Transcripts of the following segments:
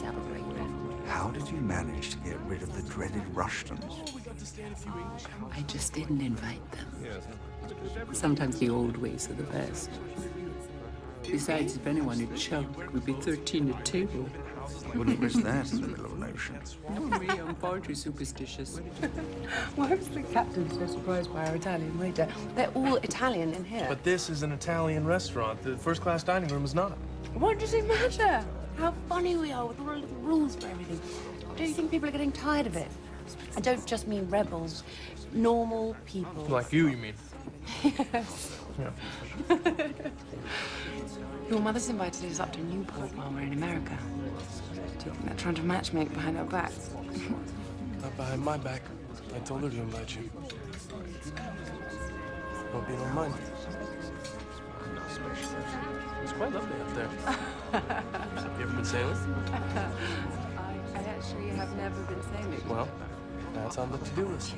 celebrate that. How did you manage to get rid of the dreaded Rushtons? I just didn't invite them. Sometimes the old ways are the best. Besides, if anyone had choked, we'd be 13 at table. Wouldn't risk that in the middle of an ocean. No, me, I'm far too superstitious. Why was the captain so surprised by our Italian waiter? They're all Italian in here. But this is an Italian restaurant. The first-class dining room is not. What does it matter? How funny we are with all the little rules for everything. Don't you think people are getting tired of it? I don't just mean rebels. Normal people. Like you mean? Yes. Yeah. Your mother's invited us up to Newport while we're in America. Do you think they're trying to matchmake behind our backs? Not behind my back. I told her to invite you. Hope you don't mind. It's quite lovely up there. You ever been sailing? I actually have never been sailing. Well, that's on the to-do list.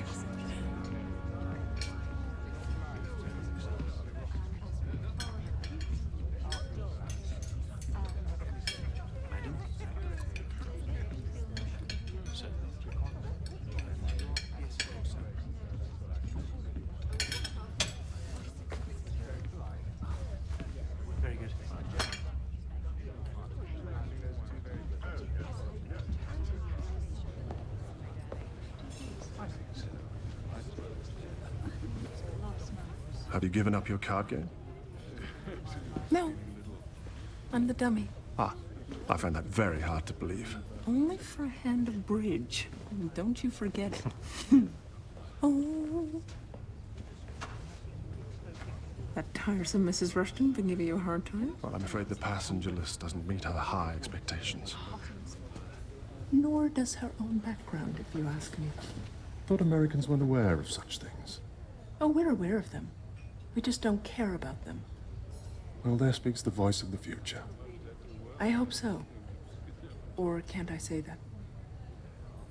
Very good. Have you given up your card game? No. I'm the dummy. Ah, I find that very hard to believe. Only for a hand of bridge. Don't you forget it. Oh. That tiresome Mrs. Rushton been giving you a hard time? Well, I'm afraid the passenger list doesn't meet her high expectations. Nor does her own background, if you ask me. Thought Americans weren't aware of such things. Oh, we're aware of them. We just don't care about them. Well, there speaks the voice of the future. I hope so. Or can't I say that?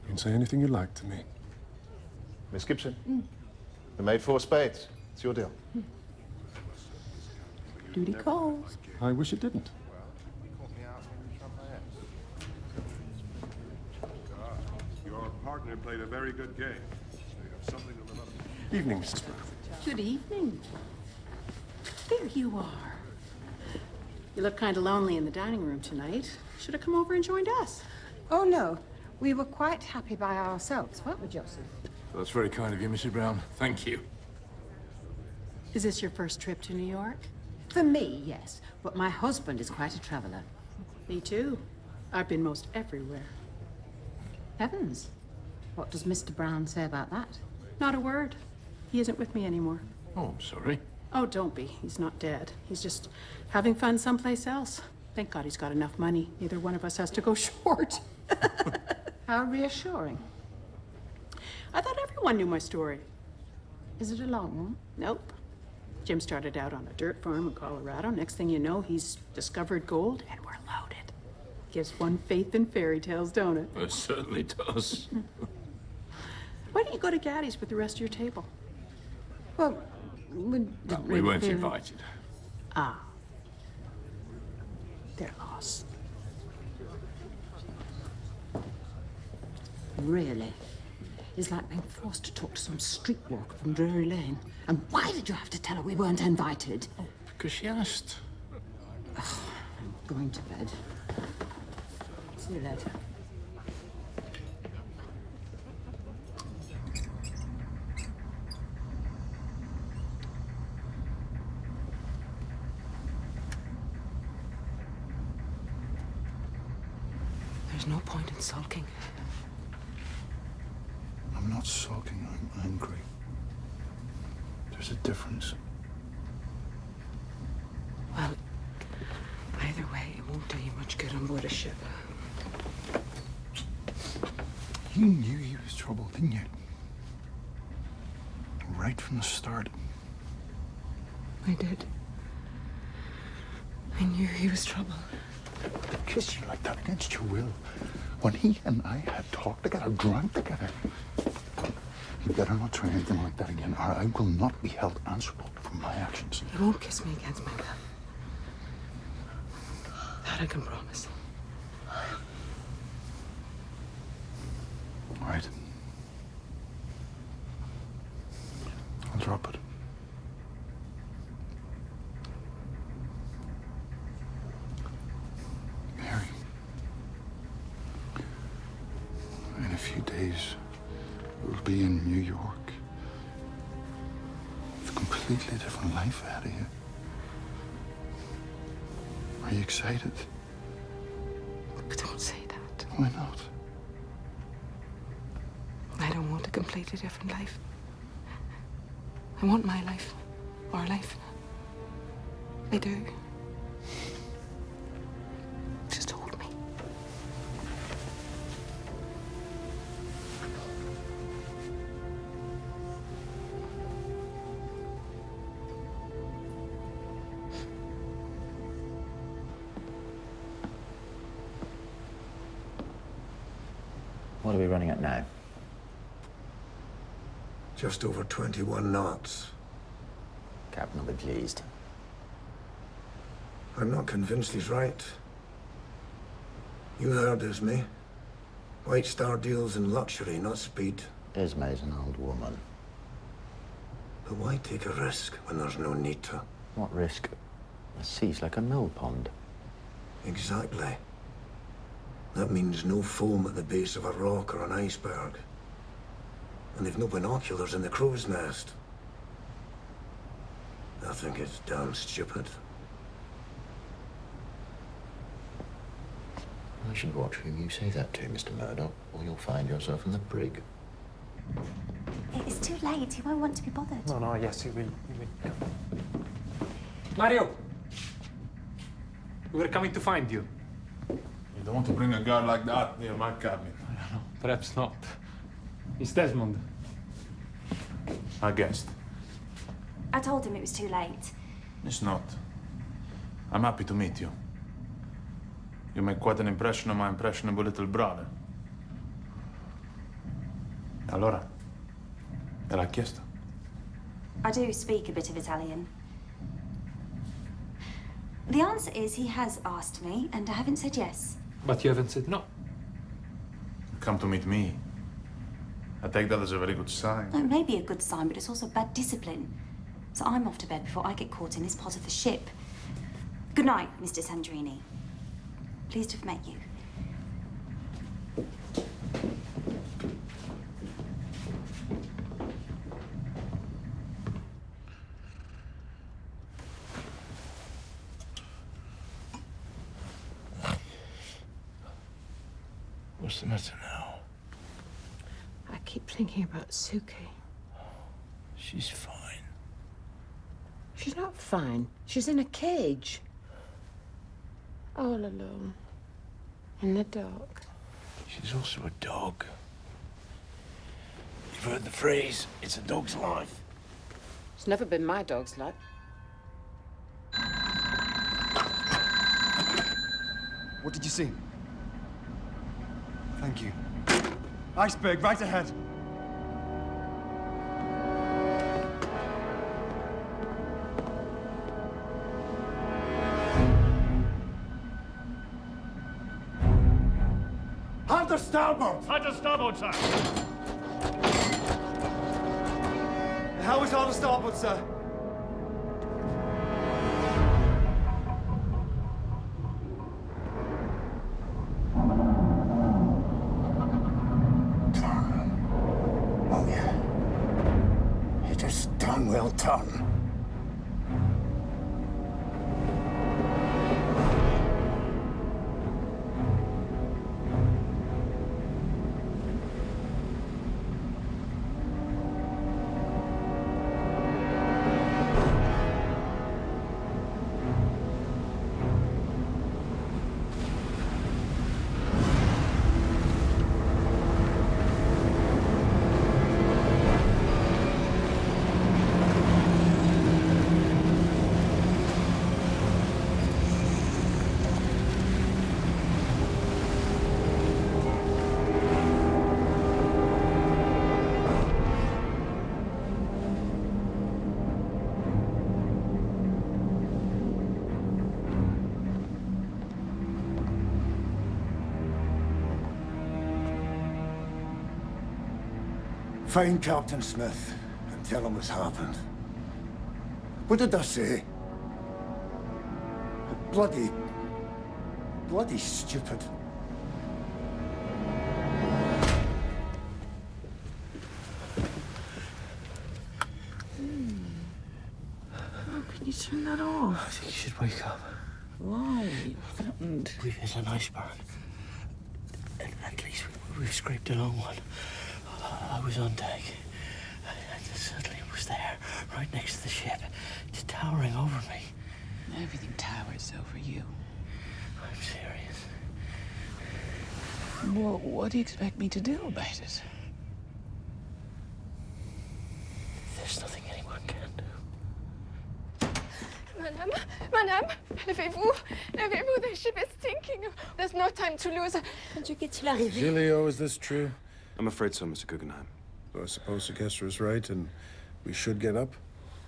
You can say anything you like to me. Miss Gibson, we made 4 spades. It's your deal. Duty calls. I wish it didn't. Your partner played a very good game. So you have something to live up to. Evening, Mrs. Brown. Good evening. There you are. You look kind of lonely in the dining room tonight. Should have come over and joined us. Oh, no. We were quite happy by ourselves, weren't we, Joseph? That's very kind of you, Mrs. Brown. Thank you. Is this your first trip to New York? For me, yes. But my husband is quite a traveler. Me too. I've been most everywhere. Heavens. What does Mr. Brown say about that? Not a word. He isn't with me anymore. Oh, I'm sorry. Oh, don't be. He's not dead. He's just having fun someplace else. Thank God he's got enough money. Neither one of us has to go short. How reassuring. I thought everyone knew my story. Is it a long one? Nope. Jim started out on a dirt farm in Colorado. Next thing you know, he's discovered gold, and we're loaded. Gives one faith in fairy tales, don't it? It certainly does. Why don't you go to Gaddy's with the rest of your table? Well, We weren't invited. Ah. They're lost. Really? It's like being forced to talk to some streetwalker from Drury Lane. And why did you have to tell her we weren't invited? Oh, because she asked. I'm going to bed. See you later. There's no point in sulking. I'm not sulking, I'm angry. There's a difference. Well, either way, it won't do you much good on board a ship. You knew he was trouble, didn't you? Right from the start. I did. I knew he was trouble. To kiss you like that against your will, when he and I had talked together, drank together. You better not try anything like that again, or I will not be held answerable for my actions. He won't kiss me against my will. That I can promise. right. I'll drop it. Mary. In a few days, we'll be in New York. With a completely different life ahead of you. Are you excited? Don't say that. Why not? I don't want a completely different life. I want my life. Our life. I do. Just hold me. What are we running at now? Just over 21 knots. Captain will be pleased. I'm not convinced he's right. You heard Esme. White Star deals in luxury, not speed. Esme's an old woman. But why take a risk when there's no need to? What risk? The sea's like a mill pond. Exactly. That means no foam at the base of a rock or an iceberg. And they've no binoculars in the crow's nest. I think it's damn stupid. I should watch whom you say that to, Mr. Murdoch, or you'll find yourself in the brig. It's too late. He won't want to be bothered. No, yes, he will. He will. Mario! We were coming to find you. You don't want to bring a guard like that near my cabin. I don't know. Perhaps not. It's Desmond. I guessed. I told him it was too late. It's not. I'm happy to meet you. You make quite an impression on my impressionable little brother. Allora, te l'ha chiesto? I do speak a bit of Italian. The answer is he has asked me, and I haven't said yes. But you haven't said no. Come to meet me. I take that as a very good sign. No, it may be a good sign, but it's also bad discipline. So I'm off to bed before I get caught in this part of the ship. Good night, Mr. Sandrini. Pleased to have met you. What's the matter now? I keep thinking about Suki. She's fine. She's not fine. She's in a cage. All alone. In the dark. She's also a dog. You've heard the phrase, it's a dog's life. It's never been my dog's life. What did you see? Thank you. Iceberg, right ahead. Hunter starboard! Hunter starboard, sir. How is on the starboard, sir? Oh, yeah. It is done well done. Find Captain Smith and tell him what's happened. What did I say? Bloody stupid. How can you turn that off? I think you should wake up. Why? What happened? We've hit an iceberg. At least we've scraped a long one. I was on deck. And suddenly it was there, right next to the ship, towering over me. Everything towers over you. I'm serious. Well, what do you expect me to do about it? There's nothing anyone can do. Madame, levez-vous. Levez-vous, the ship is sinking. There's no time to lose. Giulio, is this true? I'm afraid so, Mr. Guggenheim. So I suppose Sequester is right, and we should get up?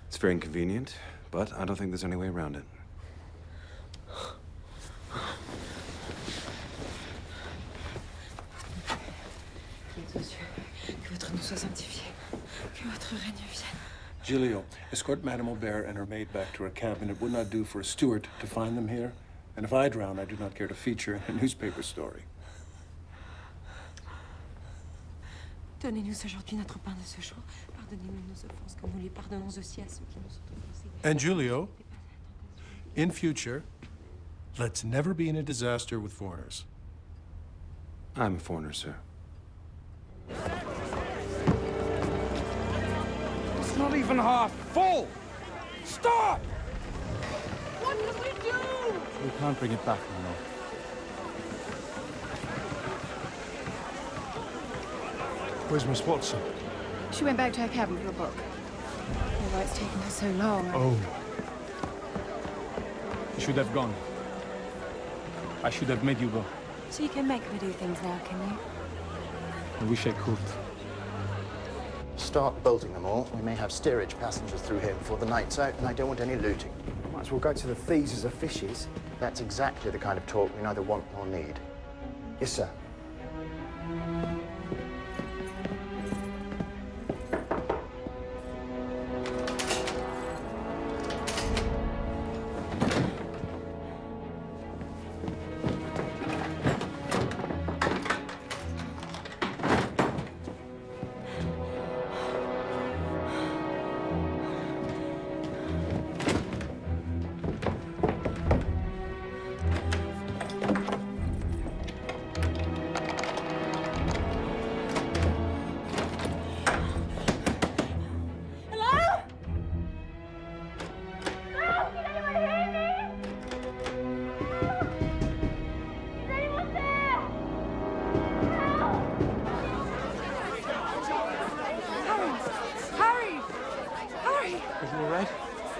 It's very inconvenient, but I don't think there's any way around it. Que votre nom soit sanctifié. Que votre règne vienne. Giulio, escort Madame Aubert and her maid back to her cabin. It would not do for a steward to find them here. And if I drown, I do not care to feature in a newspaper story. Donnez-nous aujourd'hui notre pain de ce jour. Pardonnez-nous nos offenses comme nous les pardonnons aussi à ceux qui nous ont offensés. And Giulio, in future, let's never be in a disaster with foreigners. I'm a foreigner, sir. It's not even half full! Stop! What can we do? We can't bring it back now. Where's Miss Watson? She went back to her cabin for a book. Why it's taken her so long. Oh. You should have gone. I should have made you go. So you can make me do things now, can you? I wish I could. Start bolting them all. We may have steerage passengers through here before the night's out, and I don't want any looting. Might as well go to the thieves as the fishes. That's exactly the kind of talk we neither want nor need. Yes, sir.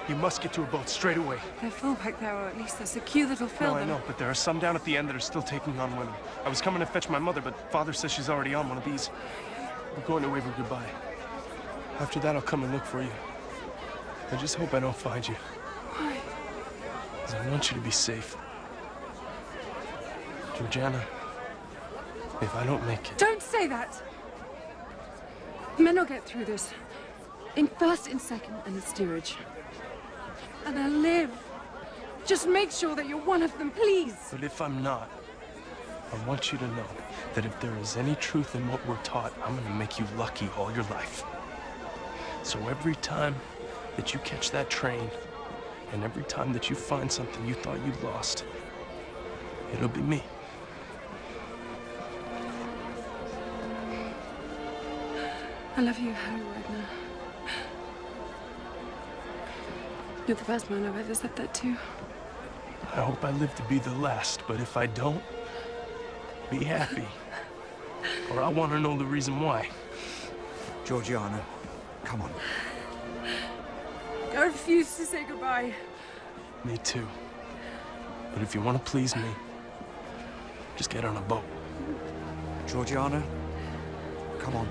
You must get to a boat straight away. They're full back there, or at least there's a queue that'll fill No, them. I know, but there are some down at the end that are still taking on women. I was coming to fetch my mother, but Father says she's already on one of these. We're going to wave her goodbye. After that, I'll come and look for you. I just hope I don't find you. Why? 'Cause I want you to be safe. Georgiana, if I don't make it... Don't say that! Men will get through this. In first, in second, and in steerage. And I'll live. Just make sure that you're one of them, please. But if I'm not, I want you to know that if there is any truth in what we're taught, I'm gonna make you lucky all your life. So every time that you catch that train, and every time that you find something you thought you'd lost, it'll be me. I love you, Harry Wagner. You're the first man I've ever said that to. I hope I live to be the last, but if I don't, be happy. Or I want to know the reason why. Georgiana, come on. I refuse to say goodbye. Me too. But if you want to please me, just get on a boat. Georgiana, come on.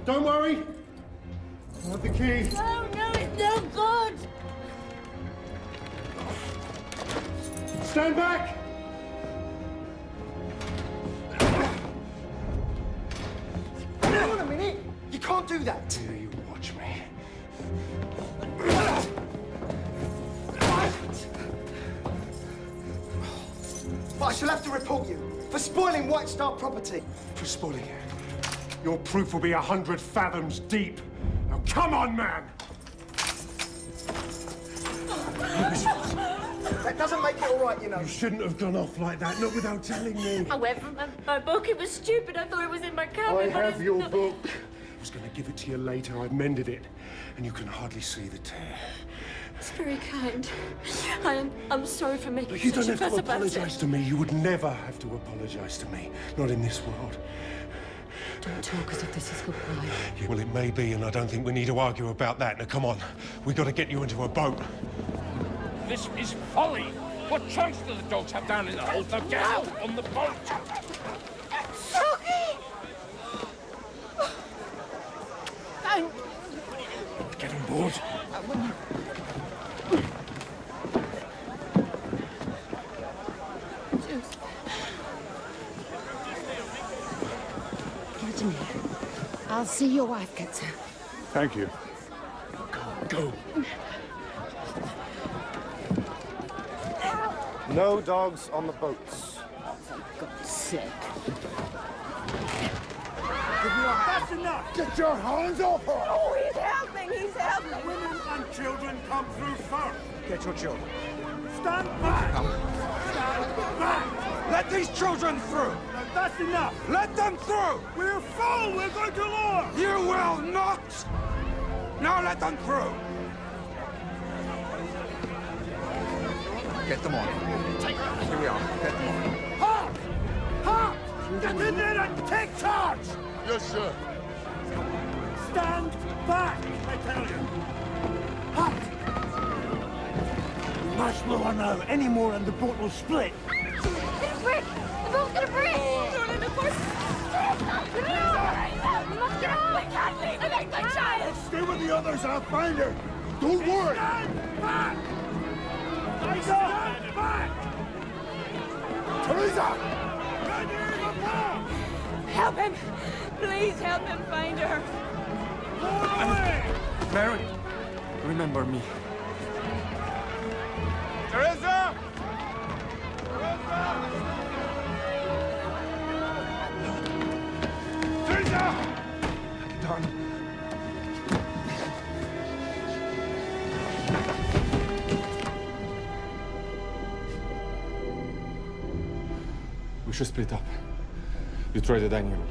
Don't worry. I have the key. No, no, it's no good. Stand back! Hang on a minute! You can't do that! Here, you watch me. But I shall have to report you for spoiling White Star property. For spoiling it. Your proof will be 100 fathoms deep. Now, come on, man! That doesn't make it all right, you know. You shouldn't have gone off like that, not without telling me. I went from my book. It was stupid. I thought it was in my cabin. I have your book. I was going to give it to you later. I've mended it. And you can hardly see the tear. It's very kind. I'm sorry for making You such don't a have fuss to about apologize it. to me. You would never have to apologize to me. Not in this world. Don't talk as if this is goodbye. Yeah, well, it may be, and I don't think we need to argue about that. Now, come on. We've got to get you into a boat. This is folly. What choice do the dogs have down in the hold? Now get out on the boat. Sorry. Get on board. Give it to me. I'll see your wife gets her. Thank you. Go. No dogs on the boats. For God's sake. That's enough! Get your hands off her! Oh, he's helping! He's helping! Women and children come through first. Get your children. Stand back! Come. Stand back! Let these children through! Now, that's enough! Let them through! We're full! We're going to lower! You will not! Now let them through! Get them on. Here we are. Get them on. Halt! Halt! Get in there and take charge! Yes, sir. Stand back, I tell you! Halt! You must lower now. Any more and the boat will split. It's gonna break! The boat's gonna break! Jordan, of course! We must get on! We can't leave her like my child! Stay with the others, I'll find her! Don't worry! Stand back! Stand back! Theresa! Help him! Please help him find her! Mary, remember me. Theresa! Theresa! Darling. We should split up. You try the dining room.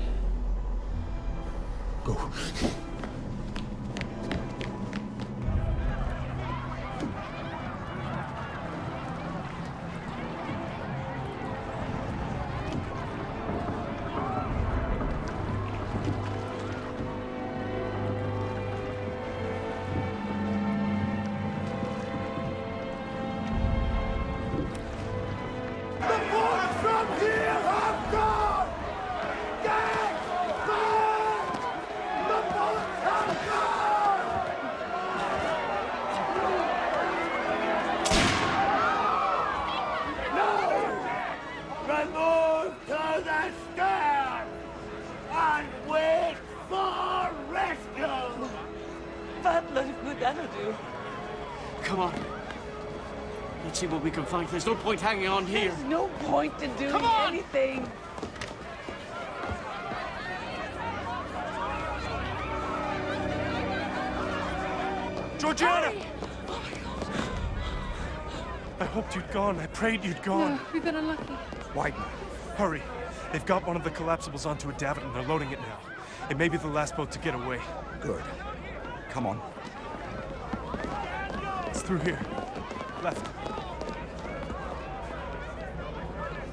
Go. Come on. Let's see what we can find. There's no point hanging on here. There's no point in doing anything. Georgiana! I hoped you'd gone. I prayed you'd gone. No, we've been unlucky. White. Hurry. They've got one of the collapsibles onto a davit and they're loading it now. It may be the last boat to get away. Good. Come on. It's through here. Left.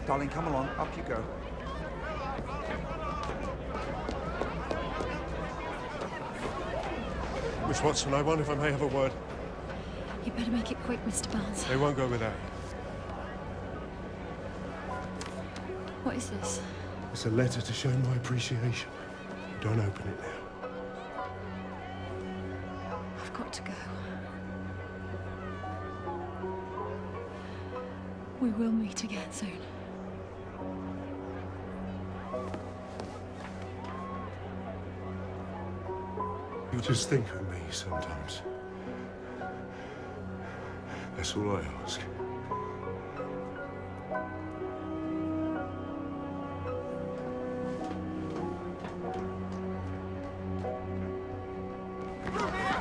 Darling, come along. Up you go. Miss Watson, I wonder if I may have a word. You better make it quick, Mr. Barnes. They won't go without. What is this? It's a letter to show my appreciation. Don't open it now. got to go. We will meet again soon. You just think of me sometimes. That's all I ask.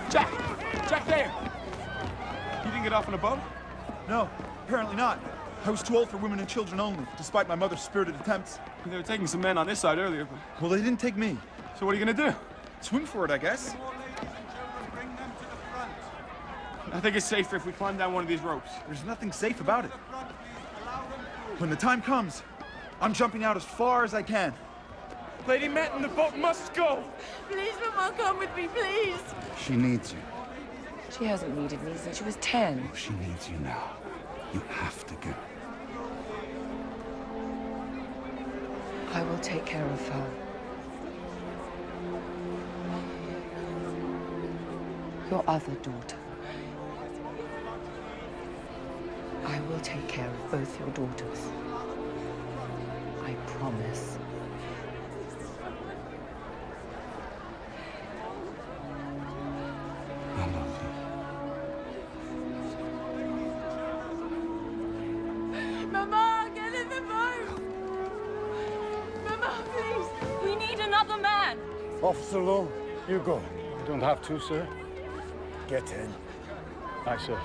Jack! Jack there! You didn't get off on a boat? No, apparently not. I was too old for women and children only, despite my mother's spirited attempts. They were taking some men on this side earlier, but... Well, they didn't take me. So what are you gonna do? Swim for it, I guess. I think it's safer if we climb down one of these ropes. There's nothing safe about it. When the time comes, I'm jumping out as far as I can. Lady Manton, the boat must go! Please, Mama, come with me, please. She needs you. She hasn't needed me since she was 10. She needs you now. You have to go. I will take care of her. Your other daughter. I will take care of both your daughters. I promise. I love you. Mama, get in the boat! Mama, please! We need another man! Officer Lowe, you go. You don't have to, sir. Get in. Aye, sir.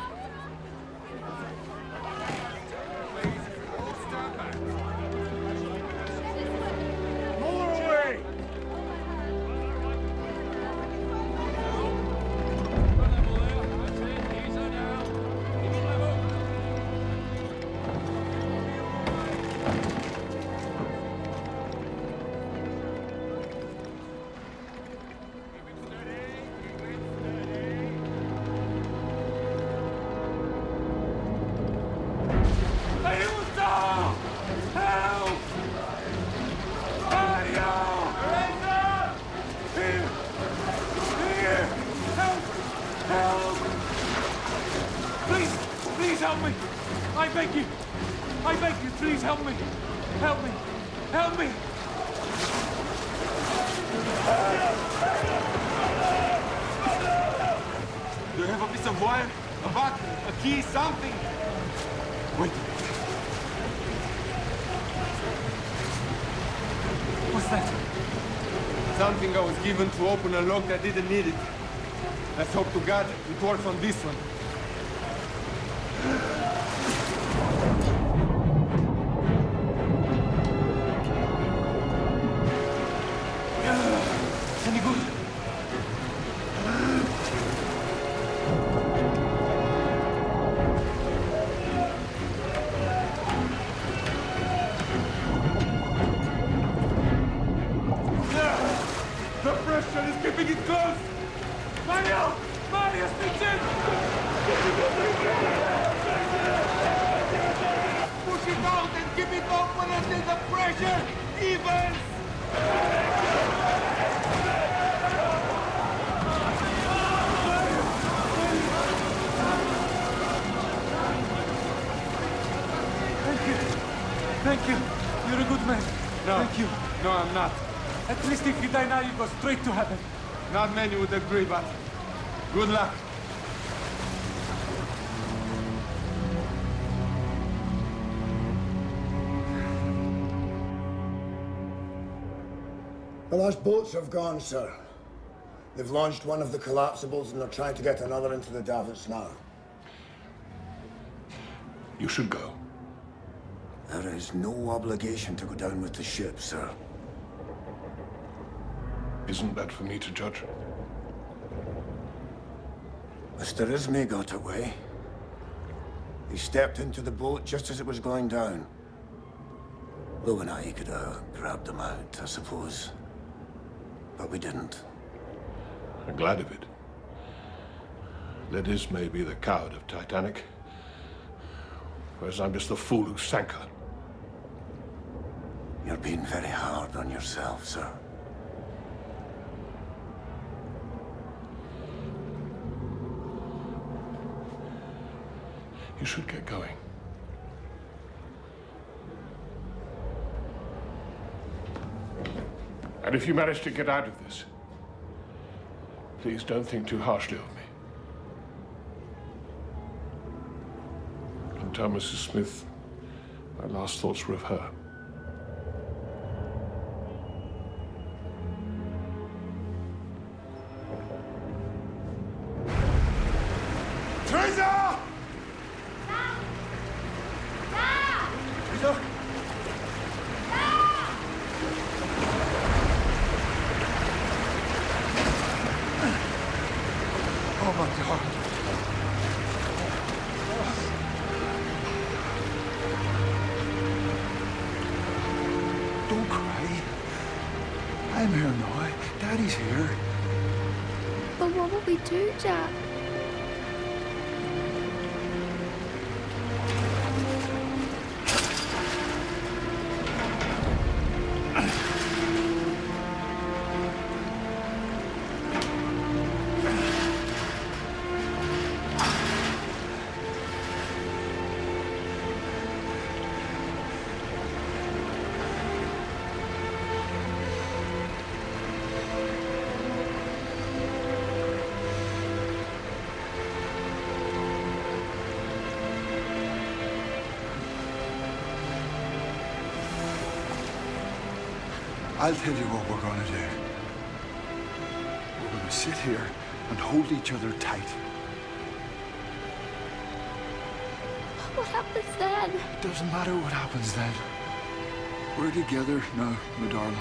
Something I was given to open a lock that didn't need it. Let's hope to God it works on this one. Any good? The pressure is keeping it close! Mario! Mario, stitch in! Push it out and keep it open until the pressure evens! Thank you. Thank you. You're a good man. No. Thank you. No, I'm not. At least if you die now, you go straight to heaven. Not many would agree, but good luck. The last boats have gone, sir. They've launched one of the collapsibles and they're trying to get another into the davits now. You should go. There is no obligation to go down with the ship, sir. Isn't that for me to judge? Mr. Ismay got away. He stepped into the boat just as it was going down. Lowe and I could have grabbed him out, I suppose. But we didn't. I'm glad of it. Let Ismay be the coward of Titanic, whereas I'm just the fool who sank her. You're being very hard on yourself, sir. You should get going. And if you manage to get out of this, please don't think too harshly of me. And tell Mrs. Smith my last thoughts were of her. Theresa! Theresa? Oh, my God. Don't cry. I'm here now. Daddy's here. But what will we do, Jack? I'll tell you what we're going to do. We're going to sit here and hold each other tight. What happens then? It doesn't matter what happens then. We're together now, my darling.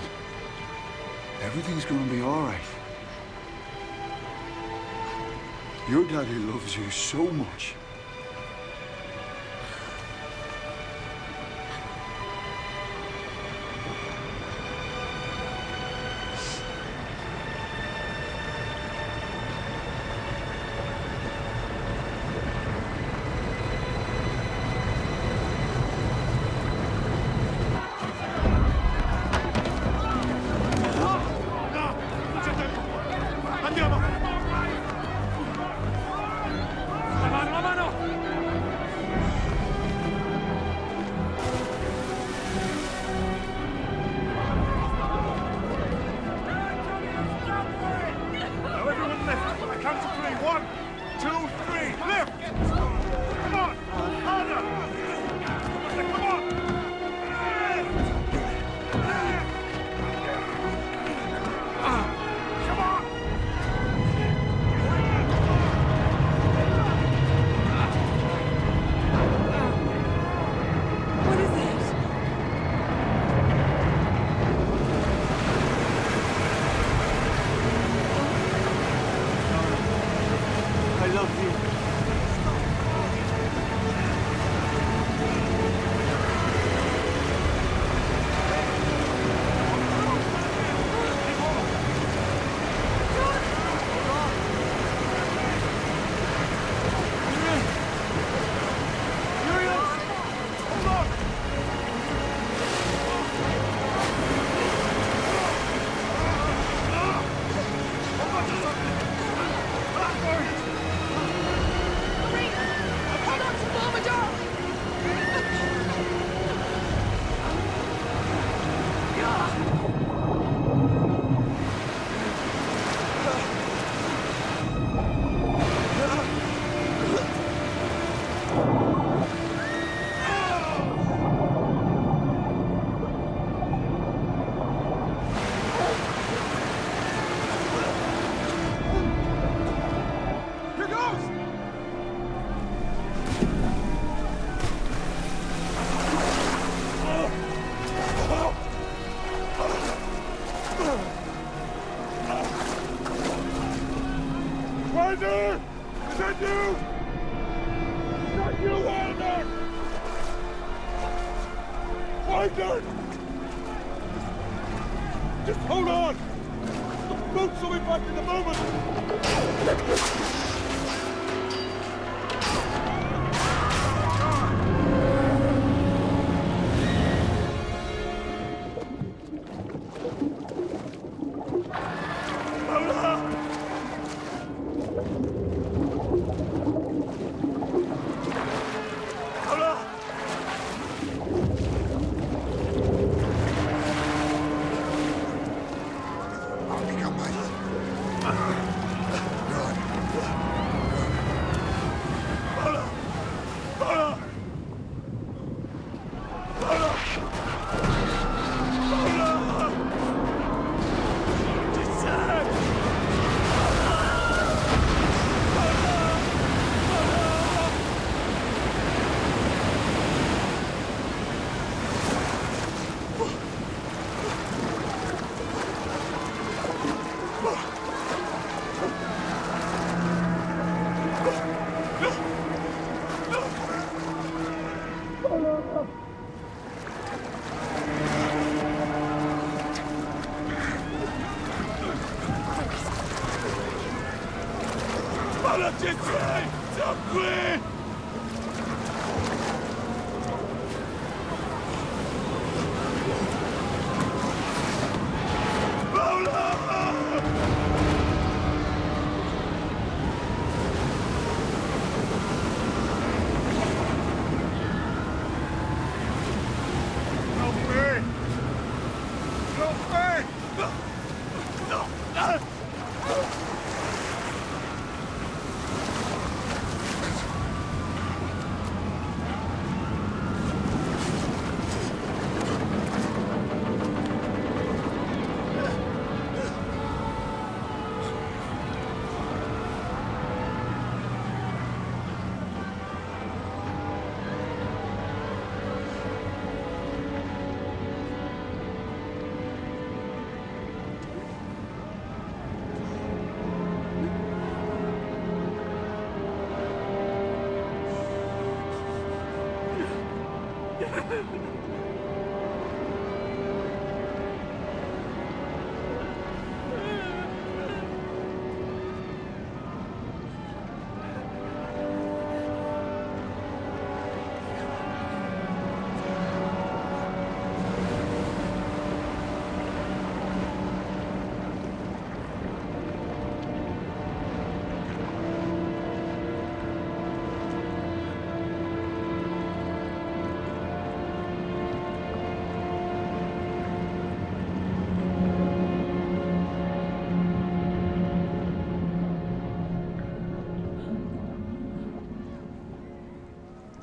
Everything's going to be all right. Your daddy loves you so much. Walter! Is that you? Is that you, Walter? Walter! Just hold on! The boats will be back in a moment!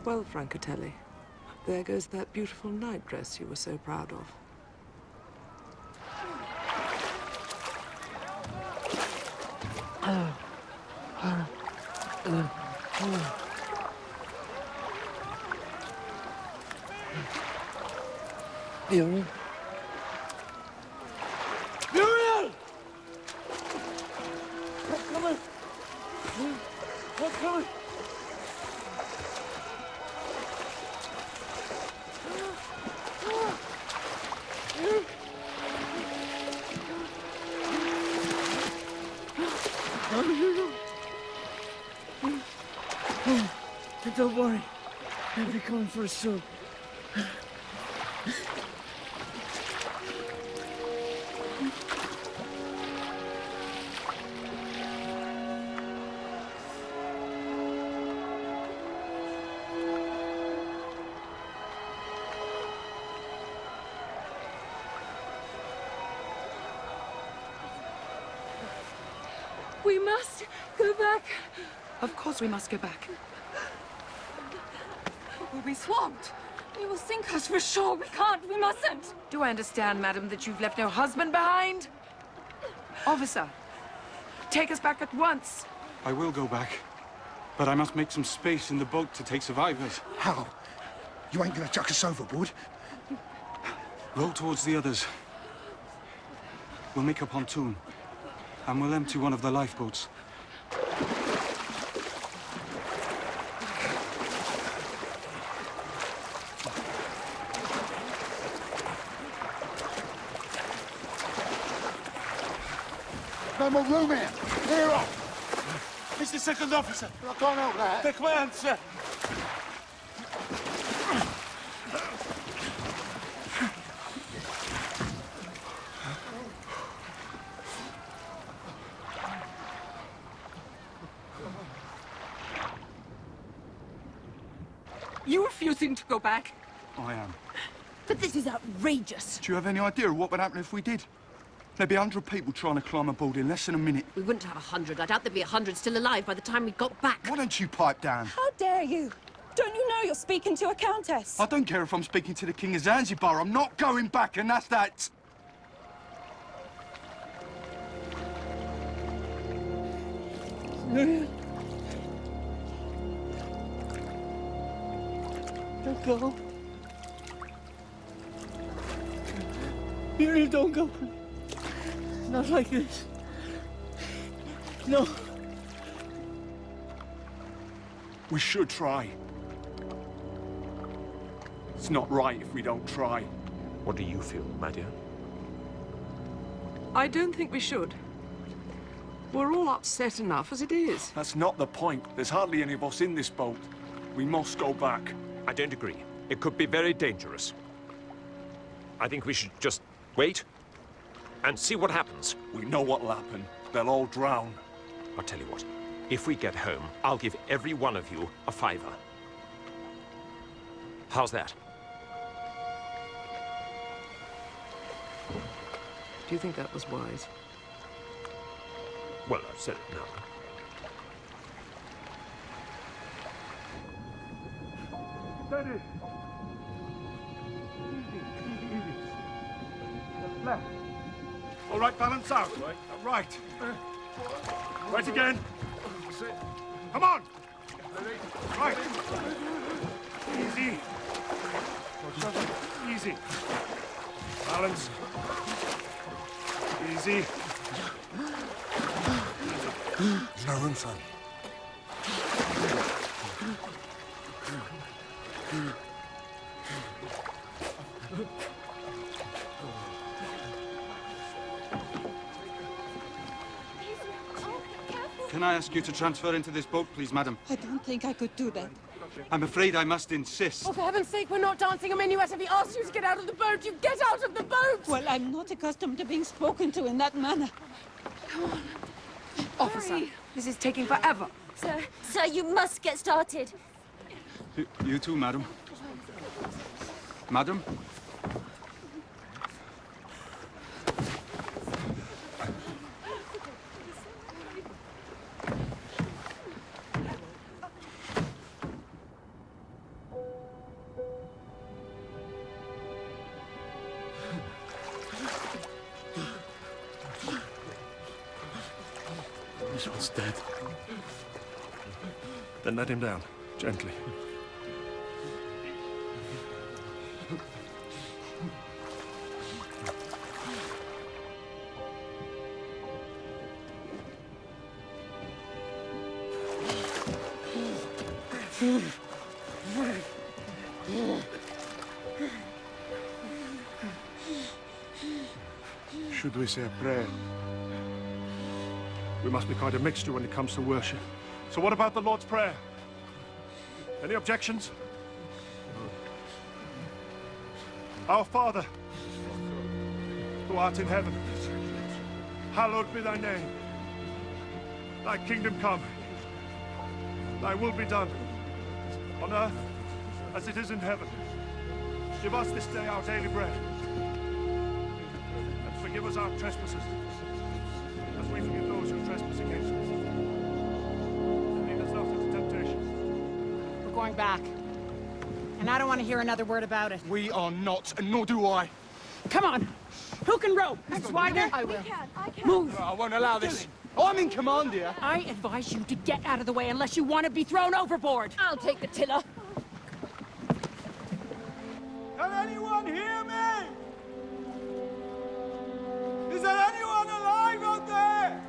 Well, Francatelli, there goes that beautiful nightdress you were so proud of. Muriel? Muriel! I'm coming! I'm coming! Don't worry. I'll be coming for us soon. We must go back. Of course we must go back. We'll be swamped. He will sink us for sure. We can't. We mustn't. Do I understand, madam, that you've left no husband behind? Officer, take us back at once. I will go back, but I must make some space in the boat to take survivors. How? You ain't gonna chuck us overboard? Row towards the others. We'll make a pontoon, and we'll empty one of the lifeboats. No more room here. Clear off. Mr. Second Officer. I can't help that. The command, sir. You refusing to go back? I am. But this is outrageous. Do you have any idea of what would happen if we did? There'd be 100 people trying to climb aboard in less than a minute. We wouldn't have 100. I doubt there'd be 100 still alive by the time we got back. Why don't you pipe down? How dare you? Don't you know you're speaking to a countess? I don't care if I'm speaking to the King of Zanzibar. I'm not going back, and that's that. Muriel. Don't go. Muriel, don't go. Not like this. No. We should try. It's not right if we don't try. What do you feel, my dear? I don't think we should. We're all upset enough as it is. That's not the point. There's hardly any of us in this boat. We must go back. I don't agree. It could be very dangerous. I think we should just wait and see what happens. We know what'll happen. They'll all drown. I'll tell you what. If we get home, I'll give every one of you a £5. How's that? Do you think that was wise? Well, I've said it now. Steady. Easy. Left. All right, balance out. Right. Right again. Come on. Right. Easy. Easy. Balance. Easy. There's no room, son. Can I ask you to transfer into this boat, please, madam? I don't think I could do that. I'm afraid I must insist. Oh, for heaven's sake, we're not dancing a minuet. If he asks you to get out of the boat, you get out of the boat! Well, I'm not accustomed to being spoken to in that manner. Come on. Officer, this is taking forever. Sir, you must get started. You too, madam. Madam? This one's dead. Then let him down, gently. Should we say a prayer? We must be quite a mixture when it comes to worship. So what about the Lord's Prayer? Any objections? Our Father, who art in heaven, hallowed be thy name. Thy kingdom come. Thy will be done, on earth as it is in heaven. Give us this day our daily bread. And forgive us our trespasses, as we forgive those who trespass against us. And lead us not into temptation. We're going back. And I don't want to hear another word about it. We are not, and nor do I. Come on. Who can row? Mrs. Widener? I will. I can. Move. I won't allow this. Oh, I'm in command here. I advise you to get out of the way unless you want to be thrown overboard. I'll take the tiller. Can anyone hear me? Is there anyone alive out there?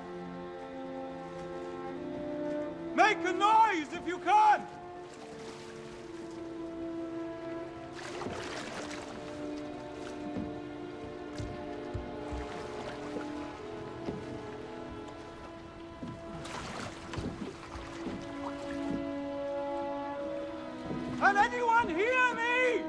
Make a noise if you can! Can anyone hear me?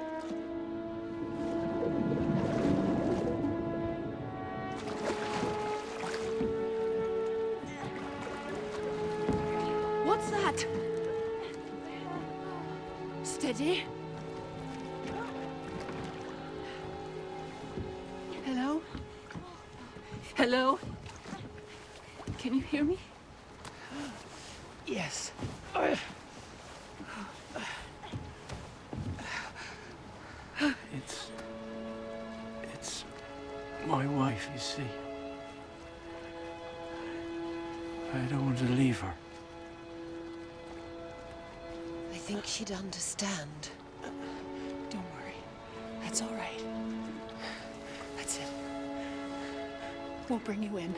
What's that? Steady. Hello? Hello? Can you hear me? Yes. It's my wife, you see. I don't want to leave her. I think she'd understand. Don't worry. That's all right. That's it. We'll bring you in.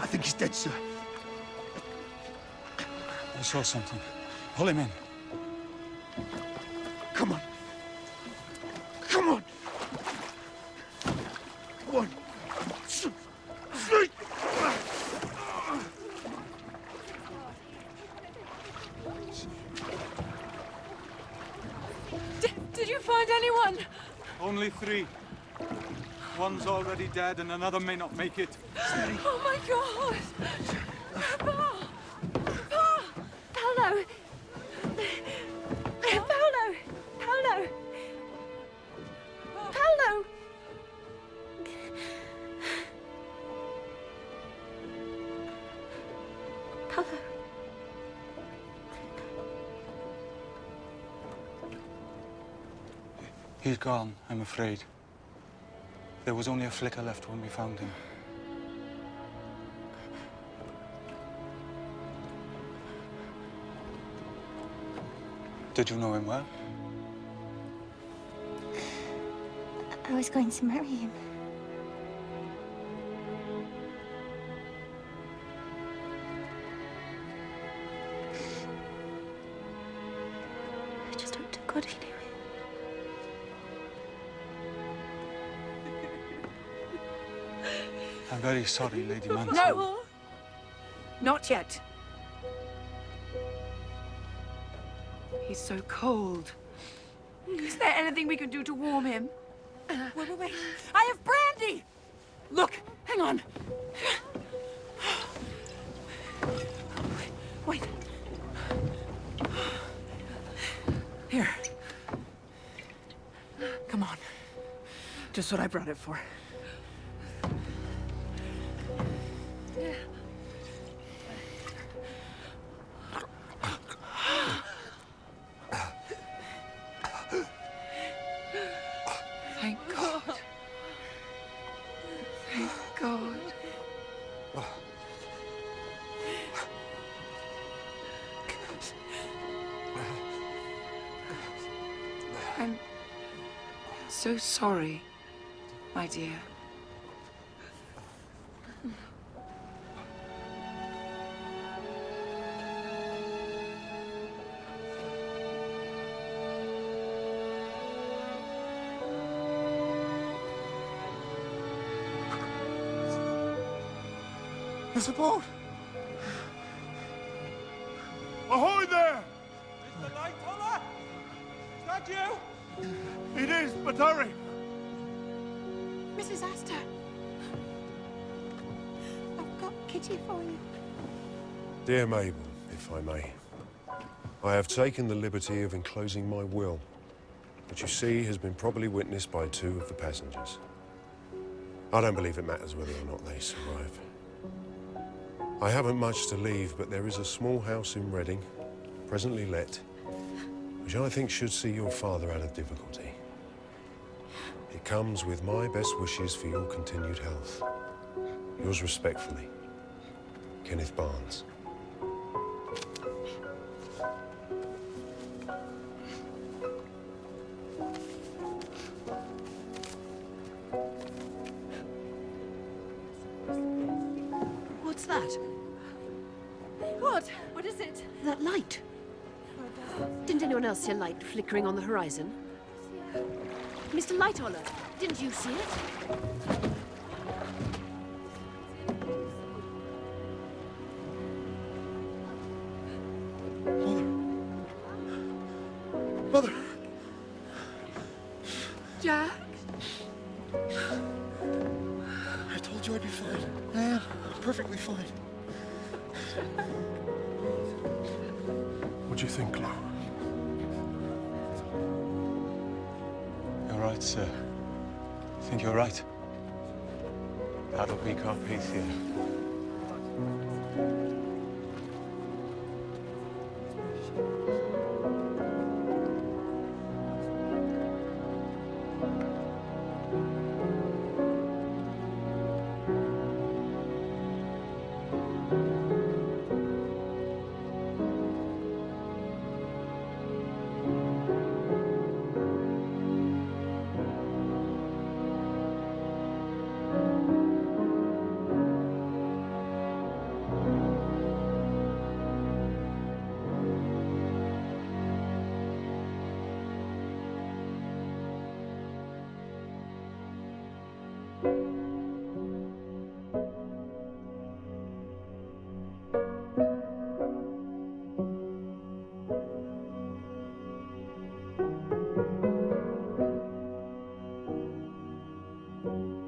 I think he's dead, sir. I saw something. Pull him in. Come on. Come on. 1, 2, 3. Did you find anyone? Only 3. One's already dead and another may not make it. Steady. Oh my God! Paolo! Paolo! Paolo! Paolo! Paolo! He's gone, I'm afraid. There was only a flicker left when we found him. Did you know him well? I was going to marry him. I just hope to God he knew it. I'm very sorry, Lady Manton. No! Not yet. He's so cold. Is there anything we can do to warm him? Wait. I have brandy! Look, hang on. Wait. Here. Come on. Just what I brought it for. Thank God. Thank God. I'm so sorry, my dear. There's a boat. Ahoy there! Mr. Lightoller? Is that you? It is, but hurry. Mrs. Astor. I've got Kitty for you. Dear Mabel, if I may, I have taken the liberty of enclosing my will, which you see has been probably witnessed by 2 of the passengers. I don't believe it matters whether or not they survive. I haven't much to leave, but there is a small house in Reading, presently let, which I think should see your father out of difficulty. It comes with my best wishes for your continued health. Yours respectfully, Kenneth Barnes. What's that? What is it? That light. Didn't anyone else see a light flickering on the horizon? Mr. Lightoller, didn't you see it? Mother! Jack? I told you I'd be fine. I am. Perfectly fine. What'd you think, Lou? You're right, sir. think you're right. That'll be Carpathia. Thank you.